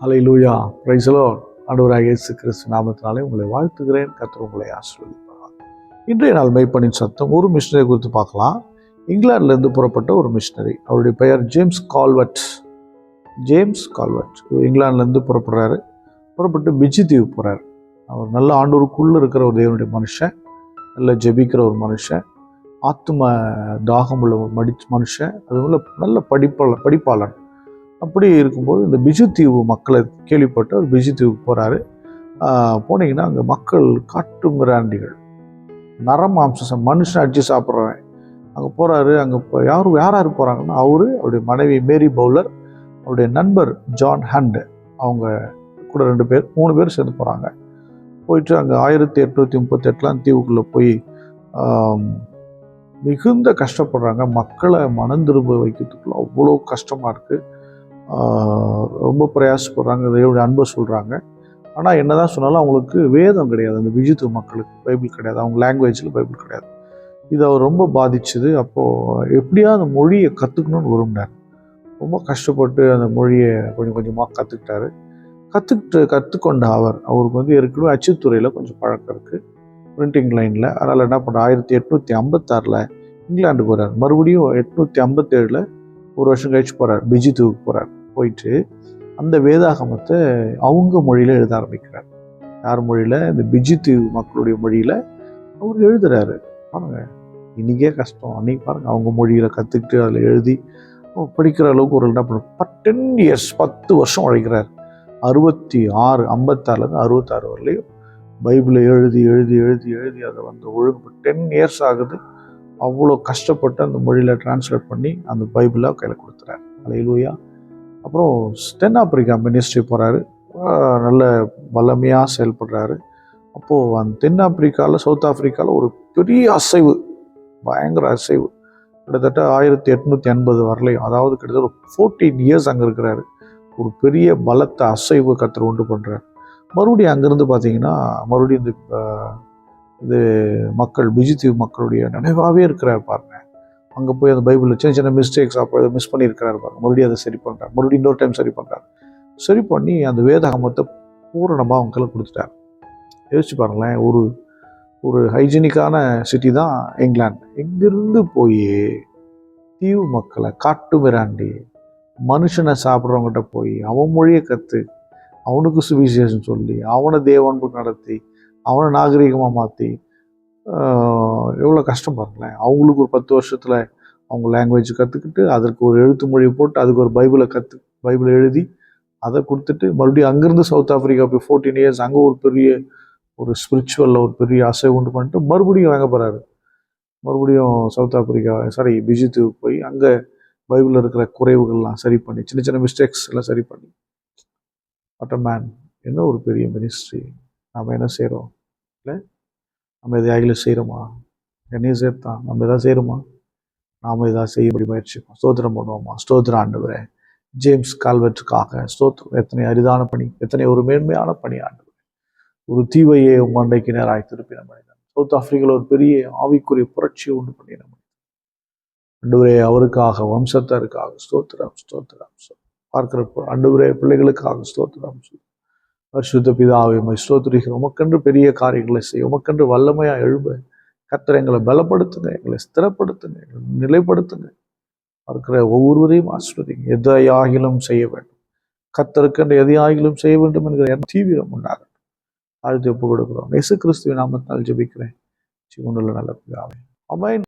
Hallelujah, praise the Lord. ஆண்டவராகிய இயேசு கிறிஸ்து நாமத்தினாலே உங்களை வாழ்த்துகிறேன். கர்த்தர் உங்களை ஆசீர்வதிப்பார். இன்றைய நாள் மெய்ப்பனின் சத்தம் ஒரு மிஷனரி குறித்து பார்க்கலாம். இங்கிலாந்திலிருந்து புறப்பட்ட ஒரு மிஷனரி, அவருடைய பெயர் ஜேம்ஸ் கால்வர்ட். இங்கிலாந்துலேருந்து புறப்பட்டு பிஜி தீவு போகிறார். அவர் நல்ல ஆண்டவருக்குள்ளே இருக்கிற ஒரு தேவனுடைய மனுஷன், நல்ல ஜெபிக்கிற ஒரு மனுஷன், ஆத்தும தாகம் உள்ள மனுஷன், அதுபோல் நல்ல படிப்பாளன். அப்படி இருக்கும்போது இந்த பிஜு தீவு மக்களை கேள்விப்பட்டு அவர் பிஜு தீவுக்கு போகிறாரு. போனீங்கன்னா அங்கே மக்கள் காட்டு மிராண்டிகள், நரமாம்சம், மனுஷன் அடித்து சாப்பிட்றவன் அங்கே போகிறாரு. அங்கே யார் யார் போகிறாங்கன்னா அவருடைய மனைவி மேரி பவுலர், அவருடைய நண்பர் ஜான் ஹண்ட், அவங்க கூட 3 பேர் சேர்ந்து போகிறாங்க. போயிட்டு அங்கே 1838 தீவுக்குள்ளே போய் மிகுந்த கஷ்டப்படுறாங்க. மக்களை மனம் திரும்ப வைக்கிறதுக்குள்ள அவ்வளோ கஷ்டமாக இருக்குது. ரொம்ப பிரயாசப்படுறாங்க, தேவனுடைய அன்பை சொல்கிறாங்க. ஆனால் என்ன தான் சொன்னாலும் அவங்களுக்கு வேதம் கிடையாது. அந்த விஜித்து மக்களுக்கு பைபிள் கிடையாது, அவங்க லாங்குவேஜில் பைபிள் கிடையாது. இது அவர் ரொம்ப பாதிச்சுது. அப்போது எப்படியா அந்த மொழியை கற்றுக்கணும்னு விரும்பினார். ரொம்ப கஷ்டப்பட்டு அந்த மொழியை கொஞ்சம் கொஞ்சமாக கற்றுக்கொண்ட அவருக்கு ஏற்கனவே அச்சுத்துறையில் கொஞ்சம் பழக்கம் இருக்குது, பிரிண்டிங் லைனில். அதனால் என்ன பண்ணுறார், 1856 இங்கிலாந்துக்கு போகிறார். மறுபடியும் 857 ஒரு வருஷம் கழிச்சு போகிறார், பிஜி தீவுக்கு போகிறார். போயிட்டு அந்த வேதாகமத்தை அவங்க மொழியில் எழுத ஆரம்பிக்கிறார். யார் மொழியில்? இந்த பிஜி தீவு மக்களுடைய மொழியில் அவர் எழுதுறாரு. பாருங்க, இன்றைக்கே கஷ்டம், அன்றைக்கி பாருங்கள் அவங்க மொழியில் கற்றுக்கிட்டு அதில் எழுதி படிக்கிற அளவுக்கு ஒரு என்ன பண்ணும் 10 இயர்ஸ் 10 வருஷம் உழைக்கிறார். 56 66 வரலையும் பைபிளை எழுதி அதை ஒழுங்கு 10 இயர்ஸ் ஆகுது. அவ்வளோ கஷ்டப்பட்டு அந்த மொழியில் டிரான்ஸ்லேட் பண்ணி அந்த பைபிளை கையில் கொடுத்துறாரு. ஹல்லேலூயா. அப்புறம் தென்னாப்பிரிக்கா மினிஸ்ட்ரி போகிறாரு. நல்ல வல்லமையாக செயல்படுறாரு. அப்போது அந்த தென்னாப்பிரிக்காவில், சவுத் ஆஃப்ரிக்காவில் ஒரு பெரிய அசைவு, பயங்கர அசைவு. கிட்டத்தட்ட 1880 வரலையும், அதாவது கிட்டத்தட்ட ஒரு 14 இயர்ஸ் அங்கே இருக்கிறாரு. ஒரு பெரிய பலத்தை அசைவு கர்த்தர் உண்டு பண்ணுறாரு. மறுபடியும் அங்கேருந்து பார்த்தீங்கன்னா மறுபடியும் இது மக்கள், பிஜி தீவு மக்களுடைய நினைவாகவே இருக்கிறார் பாருங்க. அங்கே போய் அந்த பைபிளில் சின்ன சின்ன மிஸ்டேக்ஸ் அப்போ மிஸ் பண்ணியிருக்கிறாரு பாருங்க. மறுபடியும் அதை சரி பண்ணுறாரு, மறுபடியும் இன்னொரு டைம் சரி பண்ணுறாரு. சரி பண்ணி அந்த வேதாகமத்தை பூரணமாக அவங்க கையில் கொடுத்துட்டார். யோசிச்சு பாருங்களேன், ஒரு ஹைஜீனிக்கான சிட்டி தான் இங்கிலாந்து. எங்கிருந்து போய் தீவு மக்களை, காட்டு மிராண்டி மனுஷனை சாப்பிட்றவங்ககிட்ட போய் அவன் மொழியை கற்று அவனுக்கு சுவிசேஷம் சொல்லி அவனை தேவன்பு நடத்தி அவனை நாகரிகமாக மாற்றி எவ்வளோ கஷ்டம் பாருங்களேன். அவங்களுக்கு ஒரு 10 வருஷத்தில் அவங்க லாங்குவேஜ் கற்றுக்கிட்டு அதற்கு ஒரு எழுத்து மொழியை போட்டு அதுக்கு ஒரு பைபிளை எழுதி அதை கொடுத்துட்டு மறுபடியும் அங்கேருந்து சவுத் ஆஃப்ரிக்கா போய் 14 இயர்ஸ் அங்கே ஒரு ஸ்பிரிச்சுவலில் ஒரு பெரிய அசை உண்டு பண்ணிட்டு மறுபடியும் வாங்க போகிறாரு. மறுபடியும் சவுத் ஆஃப்ரிக்கா பிஜி தீவுக்கு போய் அங்கே பைபிளில் இருக்கிற குறைவுகள்லாம் சரி பண்ணி, சின்ன சின்ன மிஸ்டேக்ஸ் எல்லாம் சரி பண்ணி, வாட் அ மேன். என்ன ஒரு பெரிய மினிஸ்ட்ரி. நாம் என்ன செய்கிறோம்? இல்லை, நம்ம எதையாகில செய்கிறோமா? என்னையும் சேர்த்தான் நம்ம எதாவது செய்கிறோமா? நாம் எதாவது செய்யப்படி முயற்சிப்போம். ஸ்தோத்திரம் பண்ணுவோமா? ஸ்தோத்திரம் ஆண்டவரே, ஜேம்ஸ் கால்வர்ட்டுக்காக ஸ்தோத்திரம். எத்தனை அரிதான பணி, எத்தனை ஒரு மேன்மையான பணி ஆண்டவரே. ஒரு தீவையே உங்கள் அண்டைக்கு நேராக திருப்பின மனிதன். சவுத் ஆப்பிரிக்காவில் ஒரு பெரிய ஆவிக்குரிய புரட்சியை உண்டு பண்ணின மனிதன் ஆண்டவரே. அவருக்காக, வம்சத்தாருக்காக ஸ்தோத்திரம். பார்க்கிற ஆண்டவரே, பிள்ளைகளுக்காக ஸ்தோத்திரம். பரிசுத்த பிதாவே, ஸ்தோத்திரிக்கிறோம். உமக்கென்று பெரிய காரியங்களை செய்ய, உமக்கென்று வல்லமையா எழும்ப கர்த்தர் எங்களை பலப்படுத்துங்க, எங்களை ஸ்திரப்படுத்துங்க, எங்களை நிலைப்படுத்துங்க. பார்க்கிற ஒவ்வொருவரையும் ஆசீர்வதிங்க. எதையாகிலும் செய்ய வேண்டும், கர்த்தருக்கென்று எதையாகிலும் செய்ய வேண்டும் என்கிற தீவிரம் உண்டாகட்டும். ஆழ்த்தி ஒப்பு கொடுக்கிறோம். இயேசு கிறிஸ்துவின் நாமத்தினால் ஜெபிக்கிறேன், ஜீவனுள்ள நல்ல பிதாவே, ஆமென்.